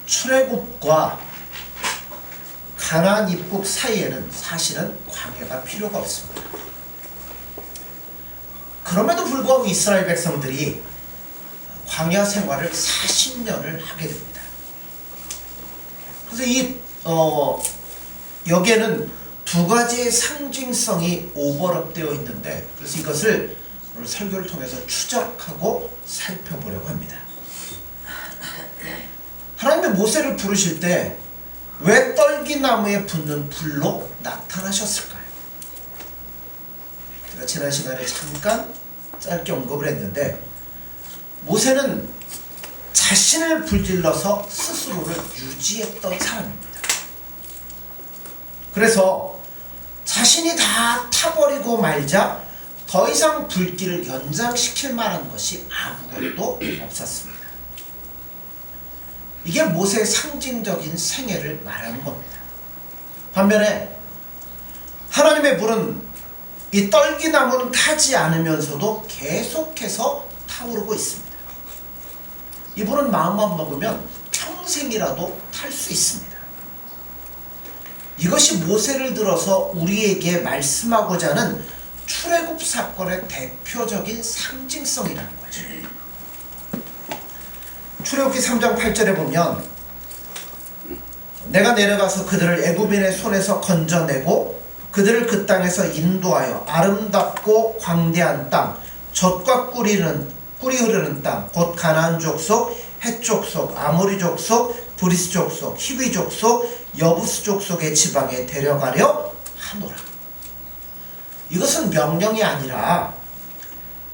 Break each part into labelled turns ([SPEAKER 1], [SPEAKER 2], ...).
[SPEAKER 1] 출애굽과 가나안 입국 사이에는 사실은 광야가 필요가 없습니다. 그럼에도 불구하고 이스라엘 백성들이 광야 생활을 40년을 하게 됩니다. 그래서 여기에는 두 가지의 상징성이 오버랩되어 있는데, 그래서 이것을 오늘 설교를 통해서 추적하고 살펴보려고 합니다. 하나님의 모세를 부르실 때 왜 떨기나무에 붙는 불로 나타나셨을까요? 제가 지난 시간에 잠깐 짧게 언급을 했는데, 모세는 자신을 불질러서 스스로를 유지했던 사람입니다. 그래서 자신이 다 타버리고 말자 더 이상 불길을 연장시킬 만한 것이 아무것도 없었습니다. 이게 모세의 상징적인 생애를 말하는 겁니다. 반면에 하나님의 불은 이 떨기나무는 타지 않으면서도 계속해서 타오르고 있습니다. 이 불은 마음만 먹으면 평생이라도 탈 수 있습니다. 이것이 모세를 들어서 우리에게 말씀하고자 하는 출애굽 사건의 대표적인 상징성이라는 거죠. 출애굽기 3장 8절에 보면, 내가 내려가서 그들을 애굽인의 손에서 건져내고 그들을 그 땅에서 인도하여 아름답고 광대한 땅, 젖과 꿀이 흐르는 땅, 곧 가나안 족속, 헷 족속, 아모리 족속, 브리스 족속, 히위 족속, 여부스 족속의 지방에 데려가려 하노라. 이것은 명령이 아니라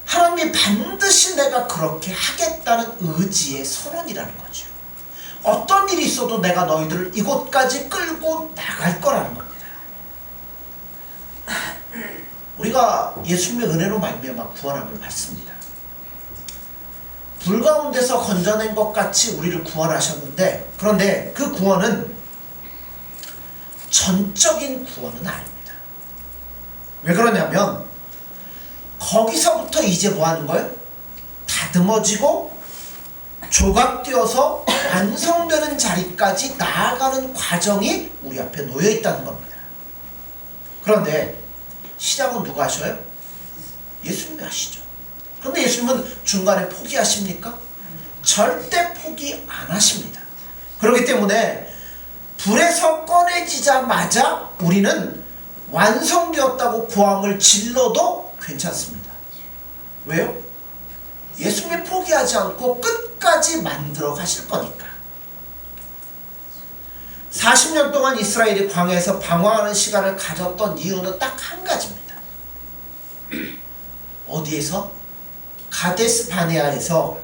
[SPEAKER 1] 하나님이 반드시 내가 그렇게 하겠다는 의지의 선언이라는 거죠. 어떤 일이 있어도 내가 너희들을 이곳까지 끌고 나갈 거라는 겁니다. 우리가 예수님의 은혜로 말미암아 구원함을 받습니다. 불 가운데서 건져낸 것 같이 우리를 구원하셨는데, 그런데 그 구원은 전적인 구원은 아닙니다. 왜 그러냐면 거기서부터 이제 뭐 하는 거예요? 다듬어지고 조각되어서 완성되는 자리까지 나아가는 과정이 우리 앞에 놓여 있다는 겁니다. 그런데 시작은 누가 하셔요? 예수님이 하시죠. 그런데 예수님은 중간에 포기하십니까? 절대 포기 안 하십니다. 그렇기 때문에 불에서 꺼내지자마자 우리는 완성되었다고 고함을 질러도 괜찮습니다. 왜요? 예수님이 포기하지 않고 끝까지 만들어 가실 거니까. 40년 동안 이스라엘이 광야에서 방황하는 시간을 가졌던 이유는 딱 한 가지입니다. 어디에서? 가데스 바네아에서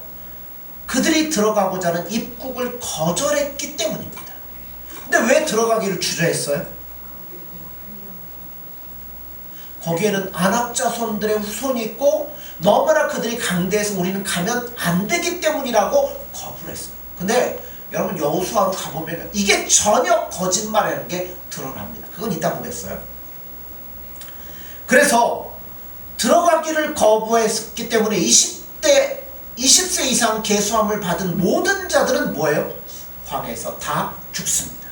[SPEAKER 1] 그들이 들어가고자 하는 입국을 거절했기 때문입니다. 근데 왜 들어가기를 주저했어요? 거기에는 아낙 자손들의 후손이 있고 너무나 그들이 강대해서 우리는 가면 안 되기 때문이라고 거부를 했어요. 근데 여러분 여호수아로 가보면 이게 전혀 거짓말이라는 게 드러납니다. 그건 이따 보겠어요. 그래서 들어가기를 거부했기 때문에 20세 이상 계수함을 받은 모든 자들은 뭐예요? 광야에서 다 죽습니다.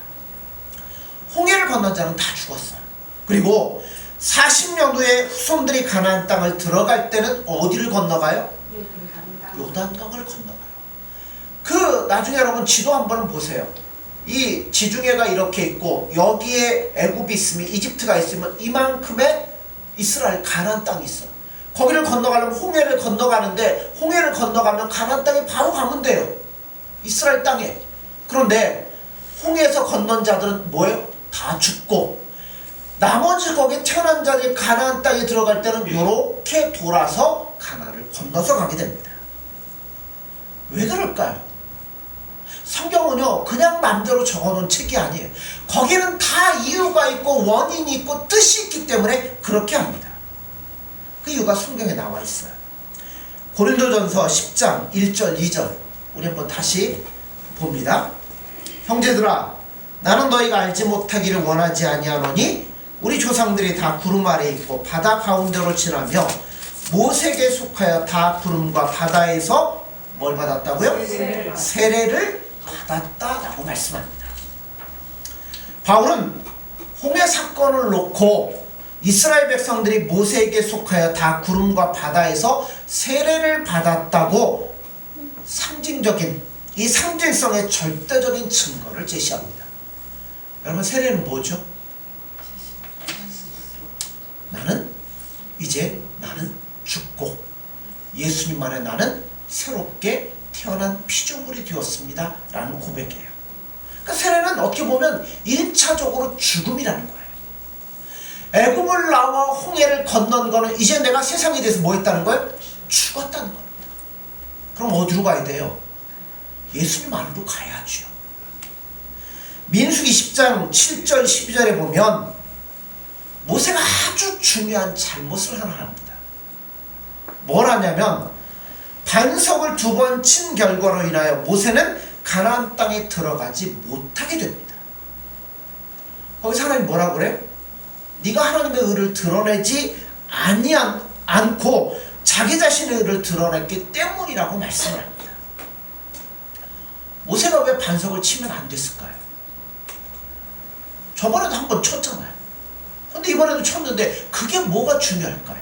[SPEAKER 1] 홍해를 건넌 자는 다 죽었어요. 그리고 40년 후에 후손들이 가나안 땅을 들어갈 때는 어디를 건너가요? 요단강을 건너가요. 그 나중에 여러분 지도 한번 보세요. 이 지중해가 이렇게 있고 여기에 애굽이 있으면 이집트가 있으면 이만큼의 이스라엘 가나안 땅이 있어요. 거기를 건너가려면 홍해를 건너가는데 홍해를 건너가면 가나안 땅에 바로 가면 돼요. 이스라엘 땅에. 그런데 홍해에서 건넌 자들은 뭐예요? 다 죽고 나머지 거기에 태어난 자들이 가나안 땅에 들어갈 때는 이렇게 돌아서 가나안을 건너서 가게 됩니다. 왜 그럴까요? 성경은요 그냥 마음대로 적어놓은 책이 아니에요. 거기는 다 이유가 있고 원인이 있고 뜻이 있기 때문에 그렇게 합니다. 그 이유가 성경에 나와 있어요. 고린도전서 10장 1절 2절 우리 한번 다시 봅니다. 형제들아 나는 너희가 알지 못하기를 원하지 아니하노니 우리 조상들이 다 구름 아래 있고 바다 가운데로 지나며 모세에게 속하여 다 구름과 바다에서 뭘 받았다고요? 세례를 받았다라고 말씀합니다. 바울은 홍해 사건을 놓고 이스라엘 백성들이 모세에게 속하여 다 구름과 바다에서 세례를 받았다고 상징적인 이 상징성의 절대적인 증거를 제시합니다. 여러분, 세례는 뭐죠? 나는 죽고 예수님 안에 나는 새롭게 태어난 피조물이 되었습니다 라는 고백이에요. 그러니까 세례는 어떻게 보면 1차적으로 죽음이라는 거예요. 애굽을 나와 홍해를 건넌 거는 이제 내가 세상에 대해서 뭐 했다는 거예요? 죽었다는 겁니다. 그럼 어디로 가야 돼요? 예수님 안으로 가야죠. 민수기 10장 7절 12절에 보면 모세가 아주 중요한 잘못을 하나 합니다. 뭘 하냐면 반석을 2번 친 결과로 인하여 모세는 가나안 땅에 들어가지 못하게 됩니다. 거기서 하나님 뭐라고 그래요? 네가 하나님의 의를 드러내지 않고 자기 자신의 의를 드러냈기 때문이라고 말씀을 합니다. 모세가 왜 반석을 치면 안 됐을까요? 저번에도 한 번 쳤잖아요. 근데 이번에도 쳤는데 그게 뭐가 중요할까요?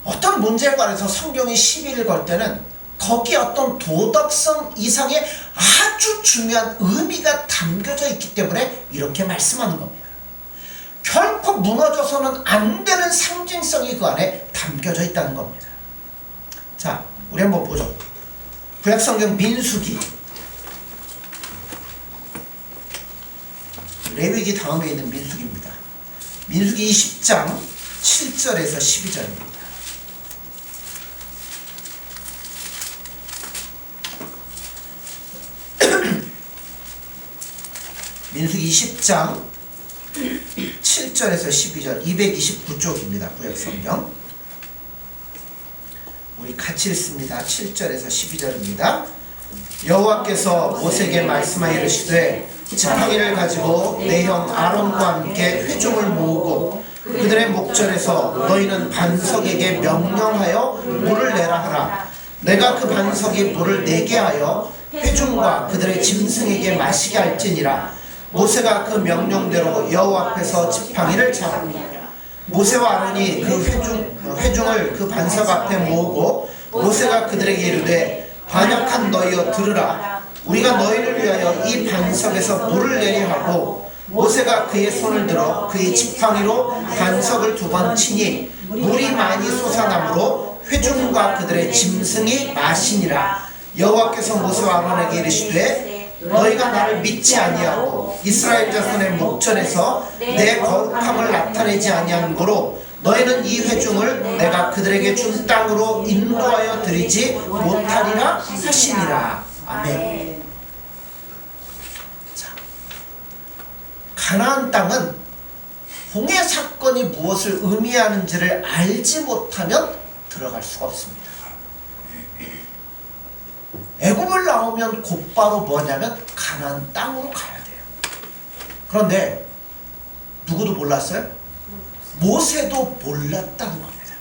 [SPEAKER 1] 어떤 문제에 관해서 성경이 시비를 걸 때는 거기에 어떤 도덕성 이상의 아주 중요한 의미가 담겨져 있기 때문에 이렇게 말씀하는 겁니다. 결코 무너져서는 안 되는 상징성이 그 안에 담겨져 있다는 겁니다. 자, 우리 한번 보죠. 구약성경 민수기, 레위기 다음에 있는 민수기입니다. 민수기 20장 7절에서 12절입니다. 민수기 20장 7절에서 12절 229쪽입니다. 구약성경 우리 같이 읽습니다. 7절에서 12절입니다. 여호와께서 모세에게 말씀하여 이르시되 지팡이를 가지고 내 형 아론과 함께 회중을 모으고 그들의 목전에서 너희는 반석에게 명령하여 물을 내라 하라. 내가 그 반석이 물을 내게 하여 회중과 그들의 짐승에게 마시게 할지니라. 모세가 그 명령대로 여호와 앞에서 지팡이를 잡으니라. 모세와 아론이 그 회중을 그 반석 앞에 모으고 모세가 그들에게 이르되 반역한 너희여 들으라. 우리가 너희를 위하여 이 반석에서 물을 내게 하고 모세가 그의 손을 들어 그의 지팡이로 반석을 2번 치니 물이 많이 솟아나므로 회중과 그들의 짐승이 마시니라. 여호와께서 모세와 아론에게 이르시되 너희가 나를 믿지 아니하고 이스라엘 자손의 목전에서 내 거룩함을 나타내지 아니한 고로 너희는 이 회중을 내가 그들에게 준 땅으로 인도하여 드리지 못하리라 하시니라. 아멘. 자, 가나안 땅은 홍해 사건이 무엇을 의미하는지를 알지 못하면 들어갈 수가 없습니다. 애굽을 나오면 곧바로 뭐냐면 가나안 땅으로 가야 돼요. 그런데 누구도 몰랐어요? 모세도 몰랐다는 겁니다.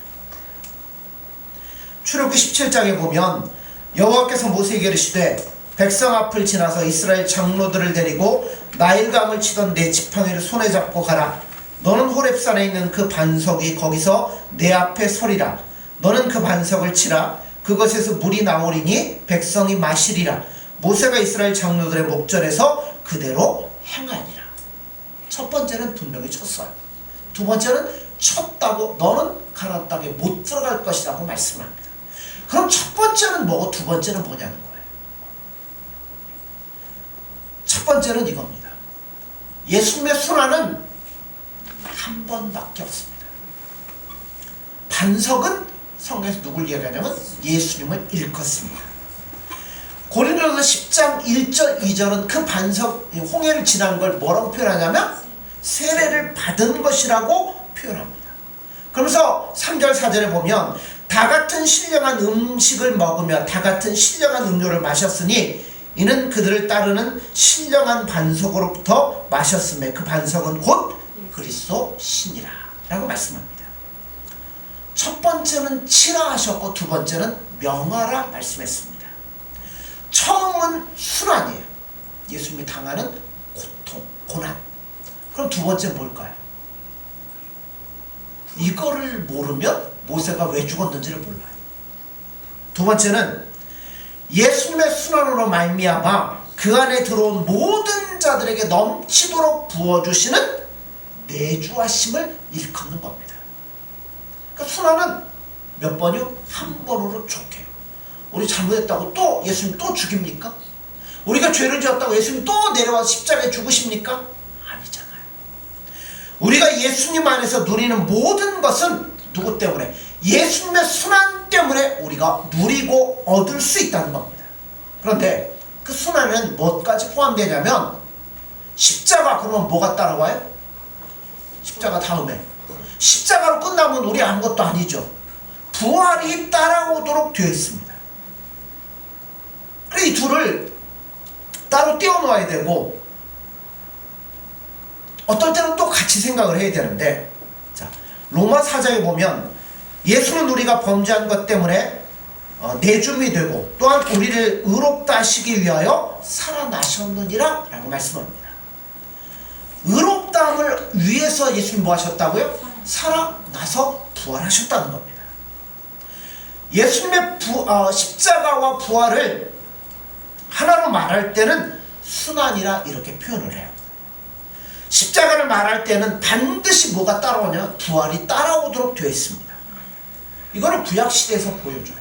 [SPEAKER 1] 출애굽기 17장에 보면 여호와께서 모세에게 이르시되 백성 앞을 지나서 이스라엘 장로들을 데리고 나일강을 치던 내 지팡이를 손에 잡고 가라. 너는 호렙산에 있는 그 반석이 거기서 내 앞에 서리라. 너는 그 반석을 치라. 그것에서 물이 나오리니 백성이 마시리라. 모세가 이스라엘 장로들의 목전에서 그대로 행하니라. 첫 번째는 분명히 쳤어요. 두 번째는 쳤다고 너는 가나안 땅에 못 들어갈 것이라고 말씀합니다. 그럼 첫 번째는 뭐고 두 번째는 뭐냐는 거예요. 첫 번째는 이겁니다. 예수님의 순환은 한 번밖에 없습니다. 반석은 성경에서 누굴 이야기하냐면 예수님을 일컫습니다. 고린도전서 10장 1절 2절은 그 반석 홍해를 지난 걸 뭐라고 표현하냐면 세례를 받은 것이라고 표현합니다. 그러면서 3절 4절에 보면 다 같은 신령한 음식을 먹으며 다 같은 신령한 음료를 마셨으니 이는 그들을 따르는 신령한 반석으로부터 마셨음에 그 반석은 곧 그리스도 신이라 라고 말씀합니다. 첫 번째는 치라 하셨고 두 번째는 명하라 말씀했습니다. 처음은 순환이에요. 예수님이 당하는 고통, 고난. 그럼 두 번째는 뭘까요? 이거를 모르면 모세가 왜 죽었는지를 몰라요. 두 번째는 예수님의 순환으로 말미암아 그 안에 들어온 모든 자들에게 넘치도록 부어주시는 내주하심을 일컫는 겁니다. 그러니까 순환은 몇 번이요? 한 번으로 족해요. 우리 잘못했다고 또 예수님 또 죽입니까? 우리가 죄를 지었다고 예수님 또 내려와서 십자가에 죽으십니까? 아니잖아요. 우리가 예수님 안에서 누리는 모든 것은 누구 때문에? 예수님의 순환 때문에 우리가 누리고 얻을 수 있다는 겁니다. 그런데 그 순환은 뭐까지 포함되냐면 십자가. 그러면 뭐가 따라와요? 십자가 다음에 십자가로 끝나면 우리 아무것도 아니죠. 부활이 따라오도록 되어 있습니다. 그래서 이 둘을 따로 떼어놓아야 되고 어떨 때는 또 같이 생각을 해야 되는데, 자, 로마 4장에 보면 예수는 우리가 범죄한 것 때문에 내줌이 되고 또한 우리를 의롭다 하시기 위하여 살아나셨느니라 라고 말씀합니다. 의롭다함을 위해서 예수님 뭐 하셨다고요? 살아나서 부활하셨다는 겁니다. 예수님의 십자가와 부활을 하나로 말할 때는 순환이라 이렇게 표현을 해요. 십자가를 말할 때는 반드시 뭐가 따라오냐? 부활이 따라오도록 되어 있습니다. 이거를 구약시대에서 보여줘요.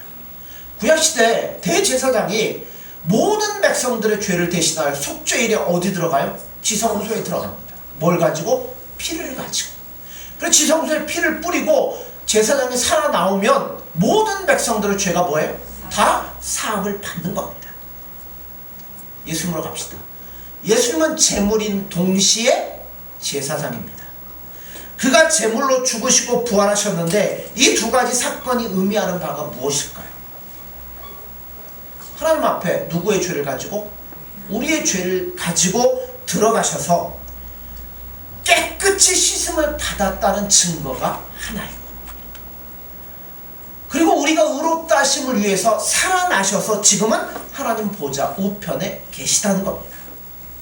[SPEAKER 1] 구약시대 대제사장이 모든 백성들의 죄를 대신할 속죄일에 어디 들어가요? 지성소에 들어갑니다. 뭘 가지고? 피를 가지고. 그래서 지성소에 피를 뿌리고 제사장이 살아나오면 모든 백성들의 죄가 뭐예요? 다 사함을 받는 겁니다. 예수님으로 갑시다. 예수님은 제물인 동시에 제사장입니다. 그가 제물로 죽으시고 부활하셨는데 이 두 가지 사건이 의미하는 바가 무엇일까요? 하나님 앞에 누구의 죄를 가지고? 우리의 죄를 가지고 들어가셔서 깨끗이 씻음을 받았다는 증거가 하나이고, 그리고 우리가 의롭다 하심을 위해서 살아나셔서 지금은 하나님 보좌 우편에 계시다는 겁니다.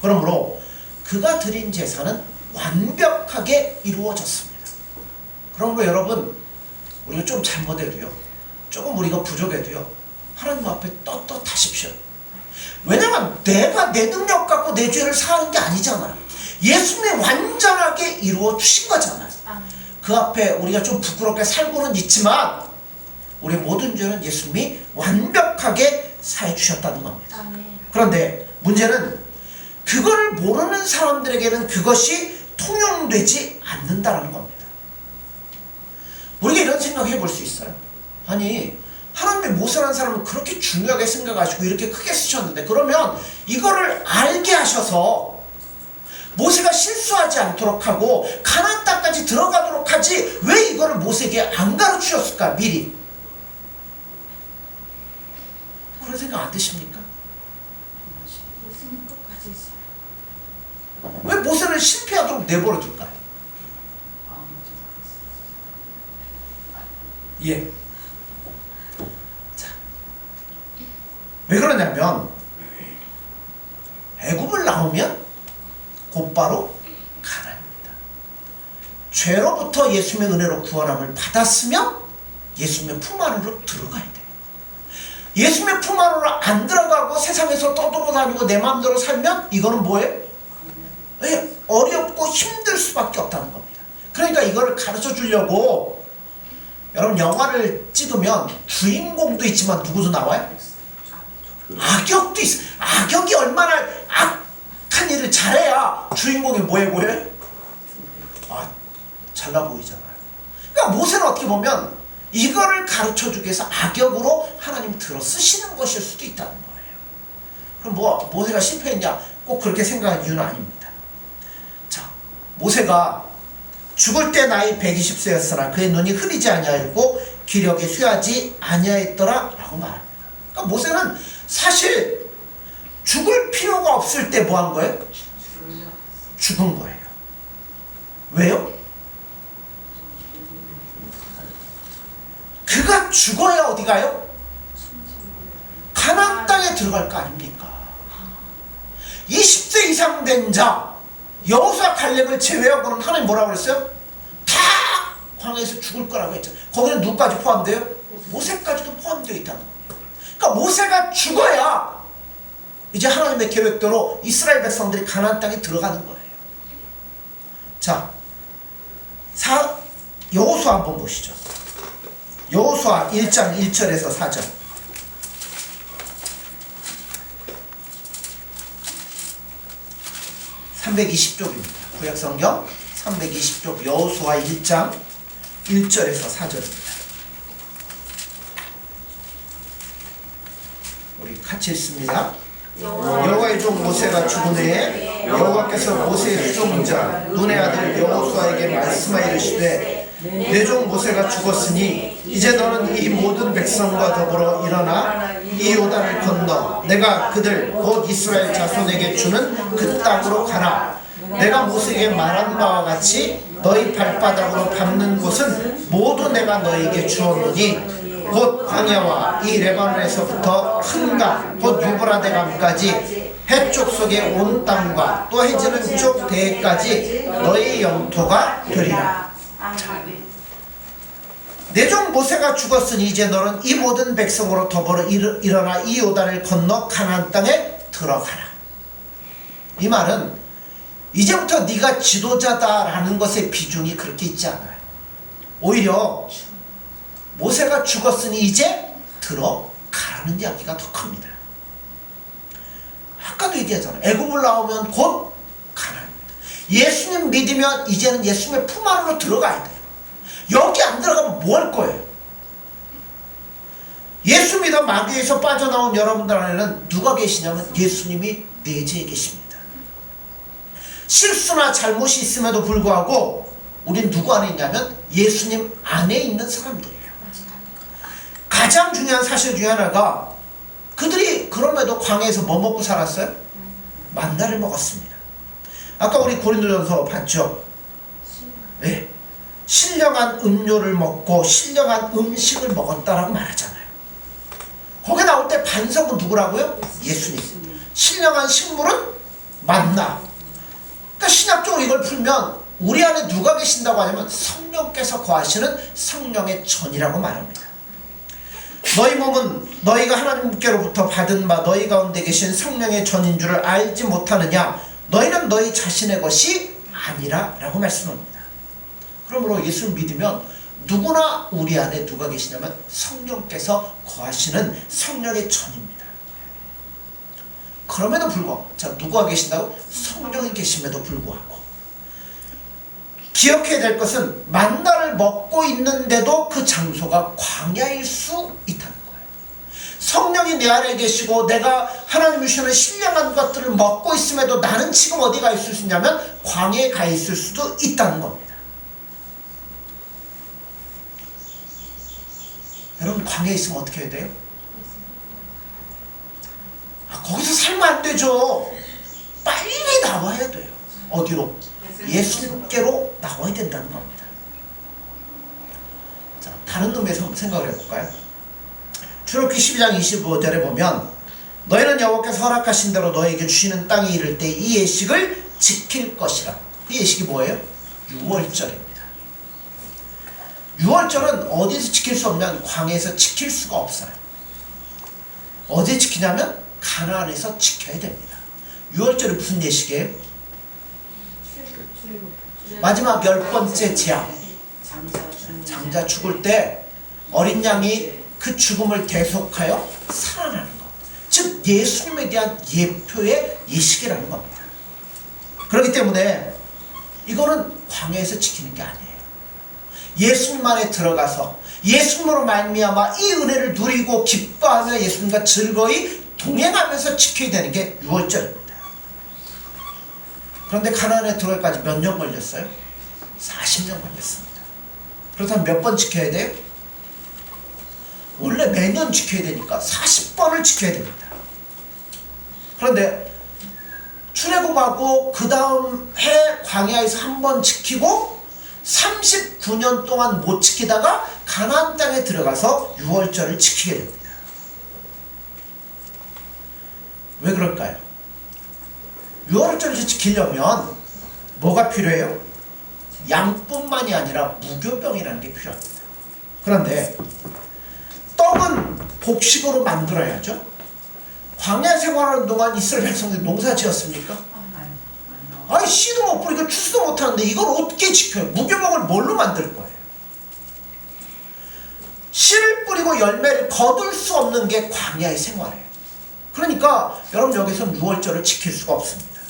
[SPEAKER 1] 그러므로 그가 드린 제사는 완벽하게 이루어졌습니다. 그러므로 여러분, 우리가 좀 잘못해도요, 조금 우리가 부족해도요, 하나님 앞에 떳떳하십시오. 왜냐면 내가 내 능력 갖고 내 죄를 사하는 게 아니잖아요. 예수님이 완전하게 이루어 주신 거잖아요. 그 앞에 우리가 좀 부끄럽게 살고는 있지만 우리의 모든 죄는 예수님이 완벽하게 사해 주셨다는 겁니다. 그런데 문제는 그걸 모르는 사람들에게는 그것이 통용되지 않는다는 겁니다. 우리가 이런 생각 해볼 수 있어요. 아니, 하나님의 모세라는 사람은 그렇게 중요하게 생각하시고 이렇게 크게 쓰셨는데, 그러면 이거를 알게 하셔서 모세가 실수하지 않도록 하고 가나안 땅까지 들어가도록 하지 왜 이거를 모세에게 안 가르치셨을까? 미리. 그런 생각 안 드십니까? 왜 모세를 실패하도록 내버려 둘까요? 예. 자, 왜 그러냐면 애굽을 나오면 곧바로 가나안입니다. 죄로부터 예수님의 은혜로 구원함을 받았으면 예수님의 품 안으로 들어가야 돼요. 예수님의 품 안으로 안 들어가고 세상에서 떠돌아다니고 내 마음대로 살면 이거는 뭐예요? 예, 어렵고 힘들 수밖에 없다는 겁니다. 그러니까 이거를 가르쳐 주려고, 여러분 영화를 찍으면 주인공도 있지만 누구도 나와요? 악역도 있어. 악역이 얼마나 악한 일을 잘해야 주인공이 뭐해 보여요? 잘나 보이잖아요. 그러니까 모세는 어떻게 보면 이거를 가르쳐 주기 위해서 악역으로 하나님이 들어 쓰시는 것일 수도 있다는 거예요. 그럼 뭐 모세가 실패했냐? 꼭 그렇게 생각할 이유는 아닙니다. 자, 모세가 죽을 때 나이 120세였으나 그의 눈이 흐리지 아니하였고 기력이 쇠하지 아니하였더라 라고 말합니다. 그러니까 모세는 사실 죽을 필요가 없을 때 뭐 한 거예요? 죽은 거예요. 왜요? 그가 죽어야 어디 가요? 가나안 땅에 들어갈 거 아닙니까? 20세 이상 된 자 여호수아 칼렙을 제외하고는 하나님 뭐라고 그랬어요? 다 광야에서 죽을 거라고 했잖아요. 거기는 누구까지 포함돼요? 모세까지도 포함되어 있다는 거예요. 그러니까 모세가 죽어야 이제 하나님의 계획대로 이스라엘 백성들이 가나안 땅에 들어가는 거예요. 자, 여호수아 한번 보시죠. 여호수아 1장 1절에서 4절. 320쪽입니다. 구약성경 320쪽 여호수아 1장 1절에서 4절입니다. 우리 같이 읽습니다. 여호와의 종 모세가 죽은 후에 여호와께서 모세의 수종자 눈의 아들 여호수아에게 말씀하여 이르시되 내 종 모세가 죽었으니 이제 너는 이 모든 백성과 더불어 일어나 이 요단을 건너 내가 그들 곧 이스라엘 자손에게 주는 그 땅으로 가라. 내가 모세에게 말한 바와 같이 너희 발바닥으로 밟는 곳은 모두 내가 너희에게 주었노니 곧 광야와 이 레바논에서부터 큰 강 곧 유브라데 강까지 해쪽 속의 온 땅과 또 해지는 쪽 대해까지 너희 영토가 되리라. 내 종 모세가 죽었으니 이제 너는 이 모든 백성으로 더불어 일어나 이 요단을 건너 가나안 땅에 들어가라. 이 말은 이제부터 네가 지도자다라는 것의 비중이 그렇게 있지 않아요. 오히려 모세가 죽었으니 이제 들어가라는 이야기가 더 큽니다. 아까도 얘기했잖아요. 애굽을 나오면 곧 가나안입니다. 예수님 믿으면 이제는 예수님의 품 안으로 들어가야 돼요. 여기 안 들어가면 뭐 할 거예요? 예수 믿어 마귀에서 빠져나온 여러분들 안에는 누가 계시냐면 예수님이 내재해 계십니다. 실수나 잘못이 있음에도 불구하고 우린 누구 안에 있냐면 예수님 안에 있는 사람들이에요. 가장 중요한 사실 중에 하나가 그들이 그럼에도 광야에서 뭐 먹고 살았어요? 만나를 먹었습니다. 아까 우리 고린도전서 봤죠? 네. 신령한 음료를 먹고 신령한 음식을 먹었다라고 말하잖아요. 거기 나올 때 반석은 누구라고요? 예수님. 신령한 식물은 만나. 그러니까 신약적으로 이걸 풀면 우리 안에 누가 계신다고 하냐면 성령께서 거하시는 성령의 전이라고 말합니다. 너희 몸은 너희가 하나님께로부터 받은 바 너희 가운데 계신 성령의 전인 줄을 알지 못하느냐? 너희는 너희 자신의 것이 아니라 라고 말씀합니다. 그러므로 예수를 믿으면 누구나 우리 안에 누가 계시냐면 성령께서 거하시는 성령의 전입니다. 그럼에도 불구하고 자 누가 계신다고? 성령이 계심에도 불구하고 기억해야 될 것은 만나를 먹고 있는데도 그 장소가 광야일 수 있다는 거예요. 성령이 내 안에 계시고 내가 하나님이 주시는 신령한 것들을 먹고 있음에도 나는 지금 어디 가 있을 수 있냐면 광야에 가 있을 수도 있다는 겁니다. 여러분 광야에 있으면 어떻게 해야 돼요? 거기서 살면 안 되죠. 빨리 나와야 돼요. 어디로? 예수님께로 나와야 된다는 겁니다. 자, 다른 의미에서 한번 생각을 해볼까요? 출애굽기 12장 25절에 보면 너희는 여호와께서 허락하신 대로 너희에게 주시는 땅에 이를 때 이 예식을 지킬 것이라. 이 예식이 뭐예요? 유월절입니다. 유월절은 어디서 지킬 수 없냐면 광야에서 지킬 수가 없어요. 어디 지키냐면 가나안에서 지켜야 됩니다. 유월절이 무슨 예식이에요? 마지막 10번째 재앙. 장자 죽을 때 어린 양이 그 죽음을 대속하여 살아나는 것. 즉 예수님에 대한 예표의 예식이라는 겁니다. 그렇기 때문에 이거는 광야에서 지키는 게 아니에요. 예수님 안에 들어가서 예수님으로 말미암아 이 은혜를 누리고 기뻐하며 예수님과 즐거이 동행하면서 지켜야 되는 게 유월절입니다. 그런데 가나안에 들어갈까지 몇 년 걸렸어요? 40년 걸렸습니다. 그렇다면 몇 번 지켜야 돼요? 원래 매년 지켜야 되니까 40번을 지켜야 됩니다. 그런데 출애굽하고 그 다음 해 광야에서 한 번 지키고 39년 동안 못 지키다가 가나안 땅에 들어가서 유월절을 지키게 됩니다. 왜 그럴까요? 유월절을 지키려면 뭐가 필요해요? 양뿐만이 아니라 무교병이라는 게 필요합니다. 그런데 떡은 곡식으로 만들어야죠. 광야 생활하는 동안 이스라엘 백성들이 농사 지었습니까? 아니 씨도 못 뿌리고 추수도 못하는데 이걸 어떻게 지켜요? 무교병을 뭘로 만들 거예요? 씨를 뿌리고 열매를 거둘 수 없는 게 광야의 생활이에요. 그러니까 여러분 여기서 유월절을 지킬 수가 없습니다.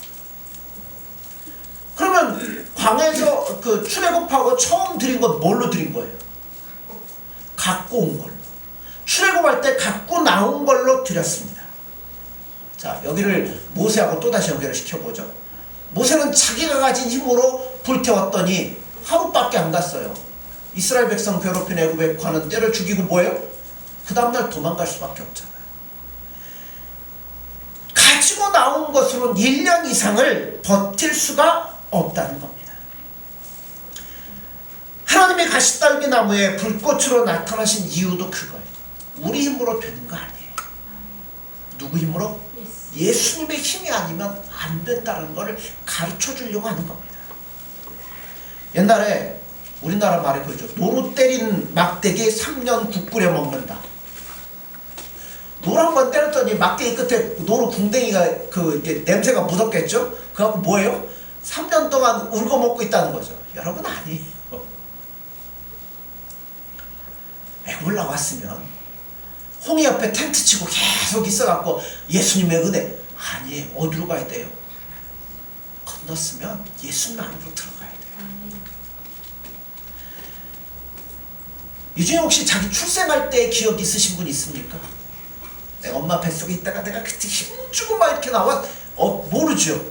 [SPEAKER 1] 그러면 광야에서 그 출애굽하고 처음 드린 건 뭘로 드린 거예요? 갖고 온 걸로. 출애굽할 때 갖고 나온 걸로 드렸습니다. 자, 여기를 모세하고 또다시 연결을 시켜보죠. 모세는 자기가 가진 힘으로 불태웠더니 하루밖에 안 갔어요. 이스라엘 백성 괴롭힌 애굽에 관은 때를 죽이고 뭐예요? 그 다음날 도망갈 수밖에 없잖아요. 가지고 나온 것으로는 1년 이상을 버틸 수가 없다는 겁니다. 하나님의 가시떨기 나무에 불꽃으로 나타나신 이유도 그거예요. 우리 힘으로 되는 거 아니에요. 누구 힘으로? 예수님의 힘이 아니면 안 된다는 것을 가르쳐 주려고 하는 겁니다. 옛날에 우리나라 말에 그러죠. 노루 때린 막대기에 3년 국 끓여 먹는다. 노루 한 번 때렸더니 막대기 끝에 노루 궁뎅이가 이게 냄새가 묻었겠죠? 그래갖고 뭐예요? 3년 동안 울고 먹고 있다는 거죠. 여러분 아니에요. 애굽을 나왔으면 홍해 옆에 텐트 치고 계속 있어갖고 예수님의 은혜 아니에요. 어디로 가야 돼요? 건넜으면 예수님 안으로 들어가야 돼요. 이 중에 혹시 자기 출생할 때 기억 있으신 분 있습니까? 내가 엄마 뱃속에 있다가 내가 그때 힘주고 막 이렇게 나와 모르죠.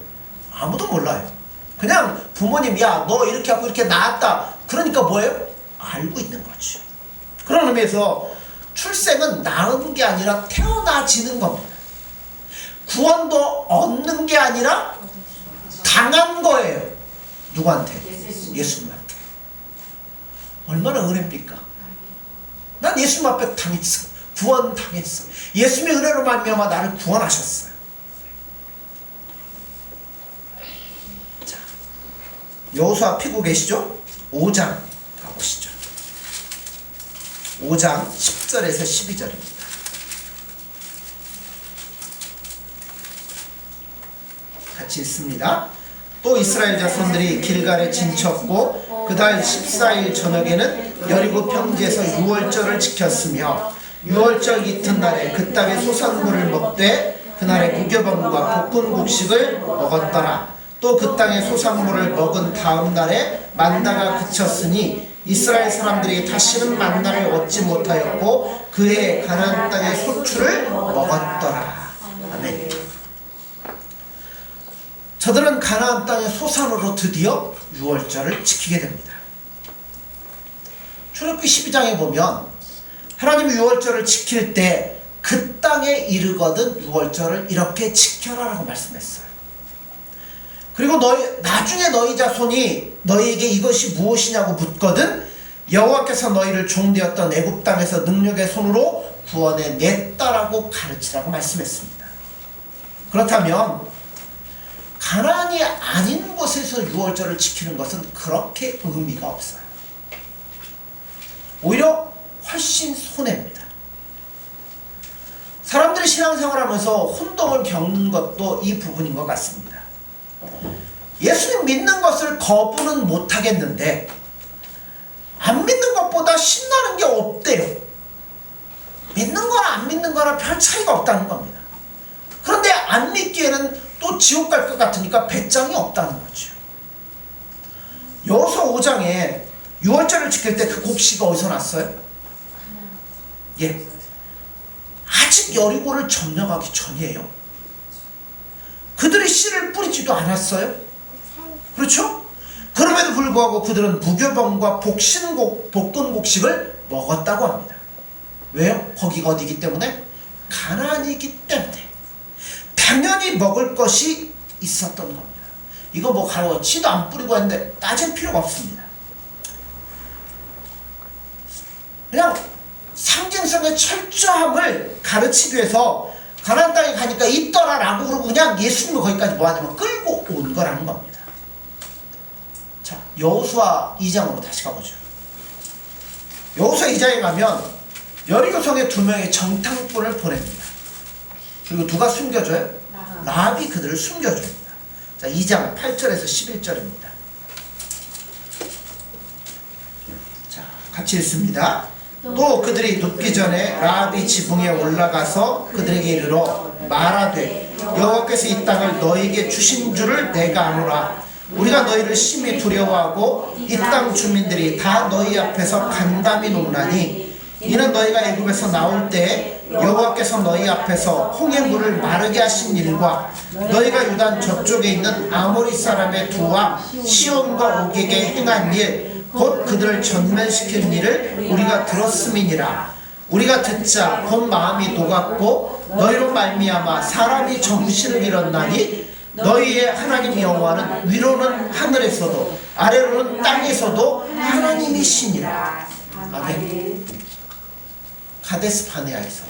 [SPEAKER 1] 아무도 몰라요. 그냥 부모님 야 너 이렇게 하고 이렇게 낳았다. 그러니까 뭐예요? 알고 있는 거죠. 그런 의미에서 출생은 낳은 게 아니라 태어나지는 겁니다. 구원도 얻는 게 아니라 당한 거예요. 누구한테? 예수님한테. 얼마나 은혜입니까? 난 예수님 앞에 당했어. 구원 당했어. 예수님의 은혜로 말미암아 나를 구원하셨어요. 자, 여호수아 피고 계시죠? 5장 가보시죠. 5장 10절에서 12절입니다. 같이 읽습니다. 또 이스라엘 자손들이 길갈에 진쳤고 그 달 14일 저녁에는 여리고 평지에서 유월절을 지켰으며 유월절 이튿날에 그 땅의 소산물을 먹되 그날에 무교병과 볶은 곡식을 먹었더라. 또 그 땅의 소산물을 먹은 다음 날에 만나가 그쳤으니 이스라엘 사람들이 다시는 만나를 얻지 못하였고 그해 가나안 땅의 소출을 먹었더라. 아멘. 저들은 가나안 땅의 소산으로 드디어 유월절을 지키게 됩니다. 출애굽기 12장에 보면 하나님이 유월절을 지킬 때 그 땅에 이르거든 유월절을 이렇게 지켜라라고 말씀했어요. 그리고 나중에 너희 자손이 너희에게 이것이 무엇이냐고 묻거든 여호와께서 너희를 종되었던 애굽 땅에서 능력의 손으로 구원해 냈다라고 가르치라고 말씀했습니다. 그렇다면 가나안이 아닌 곳에서 유월절을 지키는 것은 그렇게 의미가 없어요. 오히려 훨씬 손해입니다. 사람들이 신앙생활하면서 혼동을 겪는 것도 이 부분인 것 같습니다. 예수님 믿는 것을 거부는 못하겠는데 안 믿는 것보다 신나는 게 없대요. 믿는 거나 안 믿는 거나 별 차이가 없다는 겁니다. 그런데 안 믿기에는 또 지옥 갈 것 같으니까 배짱이 없다는 거죠. 여호수아 5장에 유월절을 지킬 때 그 곡식이 어디서 났어요? 예, 아직 여리고를 점령하기 전이에요. 그들이 씨를 뿌리지도 않았어요. 그렇죠? 그럼에도 불구하고 그들은 무교병과 볶은 곡식을 먹었다고 합니다. 왜요? 거기가 어디기 때문에? 가나안이기 때문에. 당연히 먹을 것이 있었던 겁니다. 이거 뭐 가로 씨도 안 뿌리고 했는데 따질 필요가 없습니다. 그냥 상징성의 철저함을 가르치기 위해서 가나안 땅에 가니까 있더라라고 그러고 그냥 예수님을 거기까지 뭐하냐면 끌고 온 거라는 겁니다. 자, 여호수아 2장으로 다시 가보죠. 여호수아 2장에 가면 여리고성에 2명의 정탐꾼을 보냅니다. 그리고 누가 숨겨줘요? 라합이 그들을 숨겨줍니다. 자, 2장 8절에서 11절입니다. 자, 같이 읽습니다. 또 그들이 눕기 전에 라합이 지붕에 올라가서 그들에게 이르러 말하되 여호와께서 이 땅을 너희에게 주신 줄을 내가 아노라. 우리가 너희를 심히 두려워하고 이 땅 주민들이 다 너희 앞에서 간담이 높나니 이는 너희가 애굽에서 나올 때 여호와께서 너희 앞에서 홍해 물을 마르게 하신 일과 너희가 유단 저쪽에 있는 아모리 사람의 두 왕 시온과 오게게 행한 일 곧 그들을 전면시킨 일을 우리가 들었음이니라. 우리가 듣자 본 마음이 녹았고 너희로 말미암아 사람이 정신을 잃었나니 너희의 하나님 여호와는 위로는 하늘에서도 아래로는 땅에서도 하나님이시니라. 아멘. 가데스 바네아에서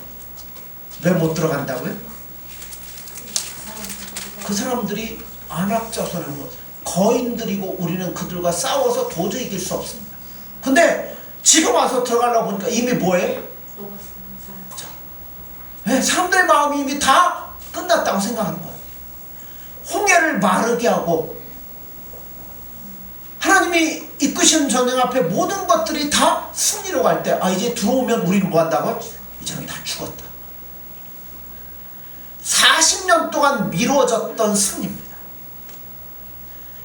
[SPEAKER 1] 왜 못 들어간다고요? 그 사람들이 아낙 자손이고 거인들이고 우리는 그들과 싸워서 도저히 이길 수 없습니다. 근데 지금 와서 들어가려고 보니까 이미 뭐예요? 자, 네, 사람들의 마음이 이미 다 끝났다고 생각하는 거예요. 홍해를 마르게 하고 하나님이 이끄시는 전쟁 앞에 모든 것들이 다 승리로 갈 때 이제 들어오면 우리는 뭐 한다고? 이제는 다 죽었다. 40년 동안 미뤄졌던 승리입니다.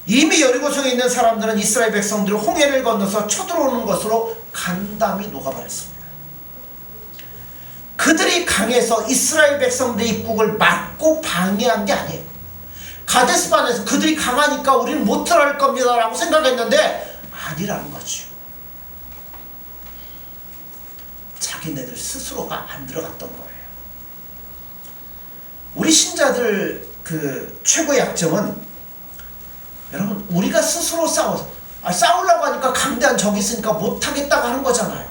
[SPEAKER 1] 이미 여리고성에 있는 사람들은 이스라엘 백성들이 홍해를 건너서 쳐들어오는 것으로 간담이 녹아버렸습니다. 그들이 강해서 이스라엘 백성들의 입국을 막고 방해한 게 아니에요. 가데스반에서 그들이 강하니까 우리는 못 들어갈 겁니다 라고 생각했는데 아니라는 거죠. 자기네들 스스로가 안 들어갔던 거예요. 우리 신자들 그 최고의 약점은 여러분 우리가 스스로 싸워서 싸우려고 하니까 강대한 적이 있으니까 못하겠다고 하는 거잖아요.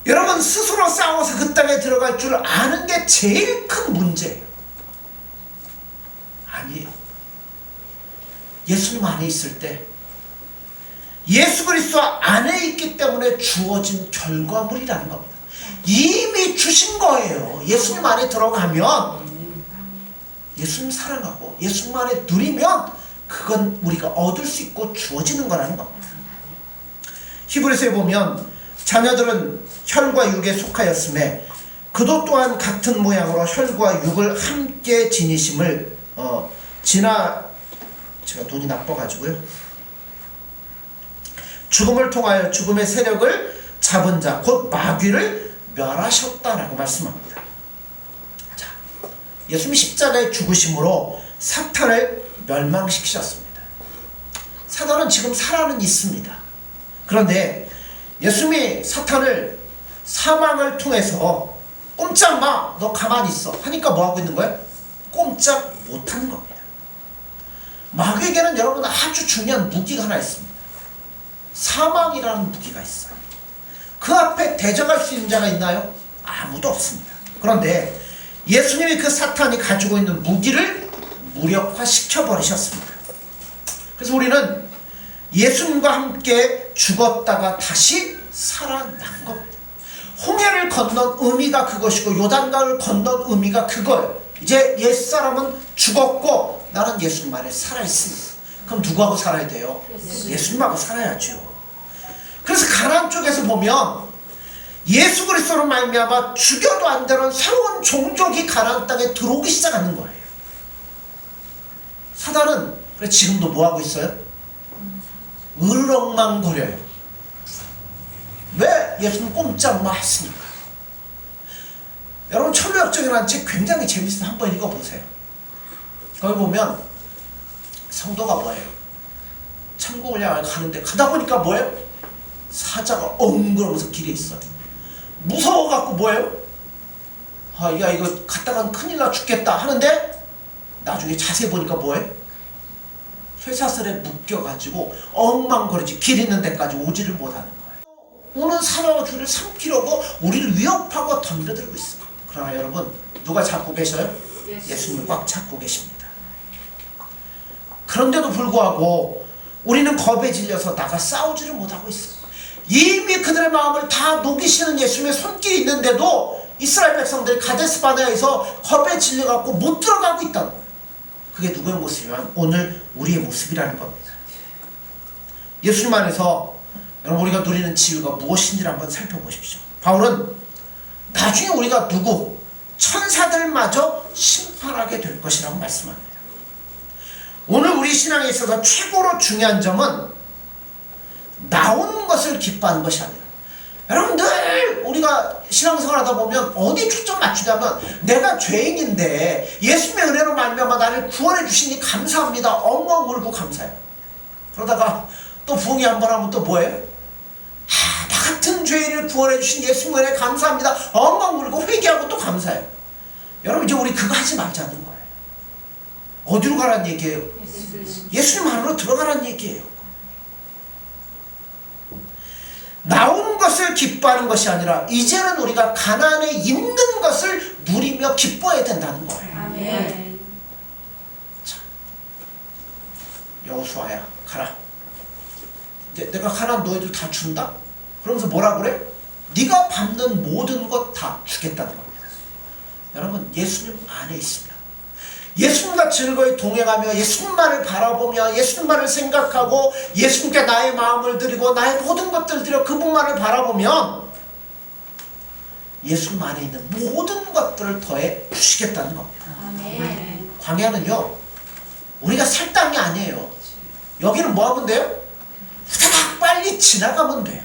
[SPEAKER 1] 여러분 스스로 싸워서 그 땅에 들어갈 줄 아는 게 제일 큰 문제예요. 아니에요. 예수님 안에 있을 때 예수 그리스도 안에 있기 때문에 주어진 결과물이라는 겁니다. 이미 주신 거예요. 예수님 안에 들어가면 예수님 사랑하고 예수님 안에 누리면 그건 우리가 얻을 수 있고 주어지는 거라는 겁니다. 히브리서에 보면 자녀들은 혈과 육에 속하였음에 그도 또한 같은 모양으로 혈과 육을 함께 지니심을 제가 눈이 나빠가지고요. 죽음을 통하여 죽음의 세력을 잡은 자 곧 마귀를 멸하셨다라고 말씀합니다. 자, 예수님이 십자가에 죽으심으로 사탄을 멸망시키셨습니다. 사탄은 지금 살아는 있습니다. 그런데 예수님이 사탄을 사망을 통해서 꼼짝 마! 너 가만히 있어 하니까 뭐하고 있는 거예요? 꼼짝 못하는 겁니다. 마귀에게는 여러분 아주 중요한 무기가 하나 있습니다. 사망이라는 무기가 있어요. 그 앞에 대적할 수 있는 자가 있나요? 아무도 없습니다. 그런데 예수님이 그 사탄이 가지고 있는 무기를 무력화시켜버리셨습니다. 그래서 우리는 예수님과 함께 죽었다가 다시 살아난 겁니다. 홍해를 건넌 의미가 그것이고 요단강을 건넌 의미가 그거예요. 이제 옛사람은 죽었고 나는 예수님 안에 살아있습니다. 그럼 누구하고 살아야 돼요? 예수님하고 살아야죠. 그래서 가나안 쪽에서 보면 예수 그리스도로 말미암아 죽여도 안 되는 새로운 종족이 가나안 땅에 들어오기 시작하는 거예요. 사단은 지금도 뭐하고 있어요? 으르렁망거려요. 왜? 예수님 꼼짝마 했으니까. 여러분 천루역정이라는 책 굉장히 재밌어요. 한번 읽어보세요. 거기 보면 성도가 뭐예요? 천국을 향해 가는데 가다 보니까 뭐예요? 사자가 엉그러면서 길에 있어요. 무서워갖고 뭐예요? 야 이거 갔다간 큰일 나 죽겠다 하는데 나중에 자세히 보니까 뭐예요? 쇠사슬에 묶여가지고 엉망거리지 길 있는 데까지 오지를 못하는 거예요. 오는 사자와 주를 삼키려고 우리를 위협하고 덤벼들고 있어요. 그러나 여러분, 누가 잡고 계셔요? 예수님을 꽉 잡고 계십니다. 그런데도 불구하고 우리는 겁에 질려서 나가 싸우지를 못하고 있어요. 이미 그들의 마음을 다 녹이시는 예수님의 손길이 있는데도 이스라엘 백성들이 가데스 바네아에서 겁에 질려갖고 못 들어가고 있다는 거예요. 그게 누구의 모습이면 오늘 우리의 모습이라는 겁니다. 예수님 안에서 여러분 우리가 누리는 지위가 무엇인지를 한번 살펴보십시오. 바울은 나중에 우리가 누구? 천사들마저 심판하게 될 것이라고 말씀합니다. 오늘 우리 신앙에 있어서 최고로 중요한 점은 나온 것을 기뻐하는 것이 아니라, 여러분 늘 우리가 신앙생활 하다 보면 어디 초점 맞추냐면 내가 죄인인데 예수님의 은혜로 말미암아 나를 구원해 주시니 감사합니다. 엉엉 울고 감사해요. 그러다가 또 부흥이 한번 하면 또 뭐예요? 나 같은 죄인을 구원해 주신 예수님의 은혜 감사합니다. 엉엉 울고 회개하고 또 감사해요. 여러분 이제 우리 그거 하지 말자는 거예요. 어디로 가라는 얘기예요? 예수님 안으로 들어가라는 얘기예요. 나온 것을 기뻐하는 것이 아니라 이제는 우리가 가나안에 있는 것을 누리며 기뻐해야 된다는 거예요.
[SPEAKER 2] 아멘.
[SPEAKER 1] 자, 여호수아야 가라. 이제 내가 가나안 너희들 다 준다? 그러면서 뭐라 그래? 네가 밟는 모든 것 다 주겠다는 겁니다. 여러분 예수님 안에 있습니다. 예수님과 즐거이 동행하며 예수님만을 바라보며 예수님만을 생각하고 예수님께 나의 마음을 드리고 나의 모든 것들을 드려 그분만을 바라보면 예수님 안에 있는 모든 것들을 더해 주시겠다는 겁니다.
[SPEAKER 2] 아멘.
[SPEAKER 1] 광야는요 우리가 살 땅이 아니에요. 여기는 뭐 하면 돼요? 후다닥 빨리 지나가면 돼요.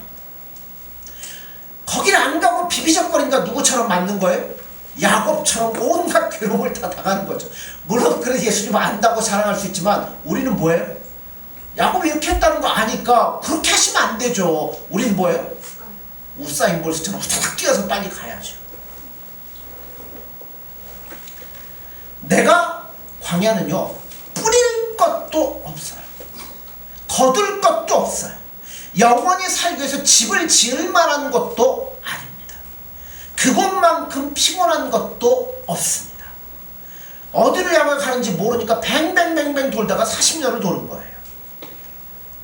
[SPEAKER 1] 거기를 안 가고 비비적거리니까 누구처럼 맞는 거예요? 야곱처럼 온갖 괴로움을 다 당하는 거죠. 물론 그래서 예수님 안다고 자랑할 수 있지만 우리는 뭐예요? 야곱이 이렇게 했다는 거 아니까 그렇게 하시면 안 되죠. 우리는 뭐예요? 우사인 볼트처럼 후다닥 뛰어서 빨리 가야죠. 내가 광야는요 뿌릴 것도 없어요. 거둘 것도 없어요. 영원히 살기 위해서 집을 지을 만한 것도 아닙니다. 그것만큼 피곤한 것도 없습니다. 어디를 향해 가는지 모르니까 뱅뱅뱅뱅 돌다가 40년을 도는 거예요.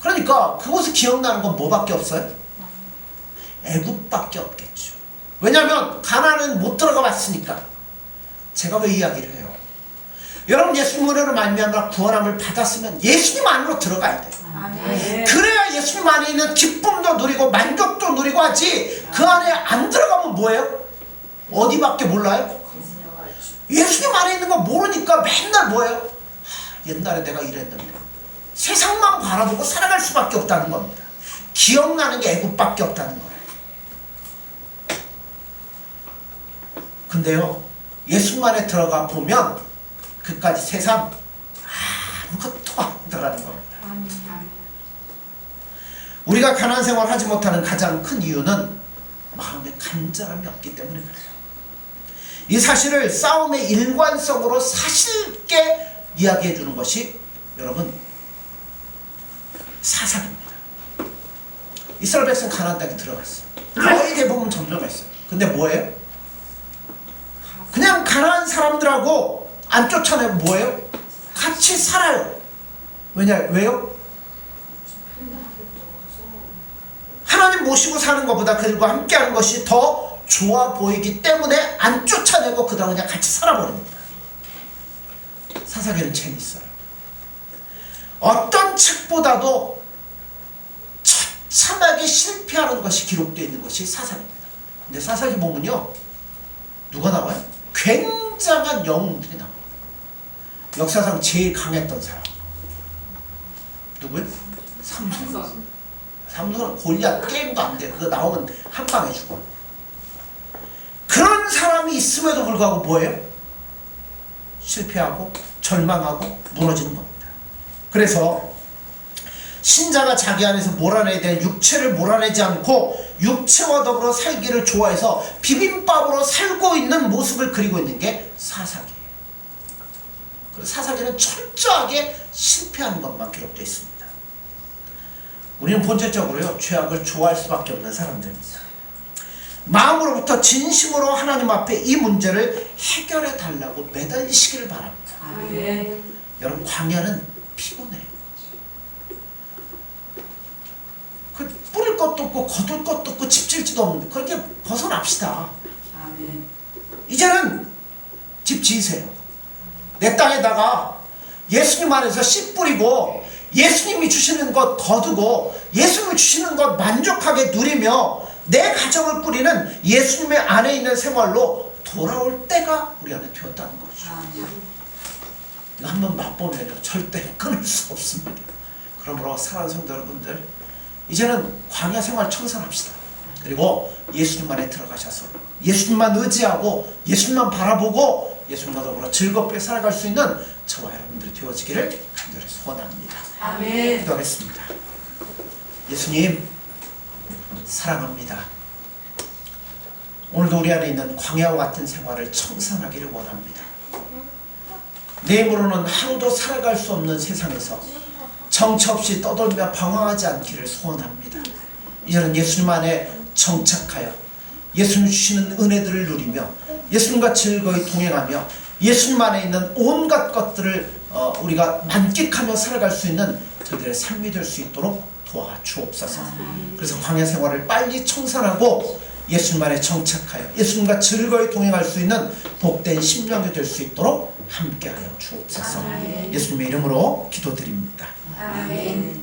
[SPEAKER 1] 그러니까 그곳에 기억나는 건 뭐밖에 없어요? 애굽밖에 없겠죠. 왜냐하면 가나안은 못 들어가 봤으니까. 제가 왜 이야기를 해요? 여러분 예수님 은혜로 말미암아 구원함을 받았으면 예수님 안으로 들어가야 돼요.
[SPEAKER 2] 아멘.
[SPEAKER 1] 그래야 예수님 안에 있는 기쁨도 누리고 만족도 누리고 하지. 그 안에 안 들어가면 뭐예요? 어디밖에 몰라요? 예수님 안에 있는 거 모르니까 맨날 뭐예요? 옛날에 내가 이랬는데. 세상만 바라보고 살아갈 수밖에 없다는 겁니다. 기억나는 게 애굽밖에 없다는 거예요. 근데요 예수님 안에 들어가 보면 그까지 세상 아무것도 아니더라는 겁니다.
[SPEAKER 2] 아멘.
[SPEAKER 1] 우리가 가나안 생활 하지 못하는 가장 큰 이유는 마음에 간절함이 없기 때문에 그래요. 이 사실을 싸움의 일관성으로 사실있게 이야기해 주는 것이 여러분 사사기입니다. 이스라엘 백성 가나안 땅에 들어갔어요. 거의 대부분 점령했어요. 근데 뭐예요? 그냥 가나안 사람들하고 안 쫓아내고 뭐예요? 같이 살아요. 왜요? 하나님 모시고 사는 것보다 그들과 함께하는 것이 더 좋아 보이기 때문에 안 쫓아내고 그들과 그냥 같이 살아버립니다. 사사기는 재밌어요. 어떤 책보다도 처참하게 실패하는 것이 기록되어 있는 것이 사사기입니다. 근데 사사기 보면요 누가 나와요? 굉장한 영웅들이 나와요. 역사상 제일 강했던 사람 누구예요? 삼손. 삼손은 골리앗 게임도 안 돼. 그거 나오면 한 방에 죽어. 그런 사람이 있음에도 불구하고 뭐예요? 실패하고 절망하고 무너지는 겁니다. 그래서 신자가 자기 안에서 몰아내야 될 육체를 몰아내지 않고 육체와 더불어 살기를 좋아해서 비빔밥으로 살고 있는 모습을 그리고 있는 게 사사기예요. 사사기는 철저하게 실패하는 것만 기록되어 있습니다. 우리는 본질적으로요, 죄악을 좋아할 수밖에 없는 사람들입니다. 마음으로부터 진심으로 하나님 앞에 이 문제를 해결해 달라고 매달리시기를 바랍니다.
[SPEAKER 2] 아멘.
[SPEAKER 1] 여러분, 광야는 피곤해요. 그 뿌릴 것도 없고 거둘 것도 없고 집질지도 없는데 그걸 이제 벗어납시다.
[SPEAKER 2] 아멘.
[SPEAKER 1] 이제는 집 지으세요. 내 땅에다가 예수님 안에서 씨 뿌리고 예수님이 주시는 것 거두고 예수님이 주시는 것 만족하게 누리며 내 가정을 꾸리는 예수님의 안에 있는 생활로 돌아올 때가 우리 안에 되었다는 거죠.
[SPEAKER 2] 아멘.
[SPEAKER 1] 이거 한번 맛보면요, 절대 끊을 수 없습니다. 그러므로 사랑하는 성도 여러분들, 이제는 광야 생활 청산합시다. 그리고 예수님만에 들어가셔서 예수님만 의지하고 예수님만 바라보고 예수님과 더불어 즐겁게 살아갈 수 있는 저와 여러분들이 되어지기를 간절히 소원합니다.
[SPEAKER 2] 아멘.
[SPEAKER 1] 기도하겠습니다. 예수님, 사랑합니다. 오늘도 우리 안에 있는 광야와 같은 생활을 청산하기를 원합니다. 내 힘으로는 하루도 살아갈 수 없는 세상에서 정처 없이 떠돌며 방황하지 않기를 소원합니다. 이제는 예수님 안에 정착하여 예수님 주시는 은혜들을 누리며 예수님과 즐거이 동행하며 예수님 안에 있는 온갖 것들을 우리가 만끽하며 살아갈 수 있는 저희들의 삶이 될 수 있도록 도와주옵소서. 그래서 광야 생활을 빨리 청산하고 예수님 안에 정착하여 예수님과 즐거이 동행할 수 있는 복된 심령이 될 수 있도록 함께하여 주옵소서. 예수님의 이름으로 기도드립니다.
[SPEAKER 2] 아멘.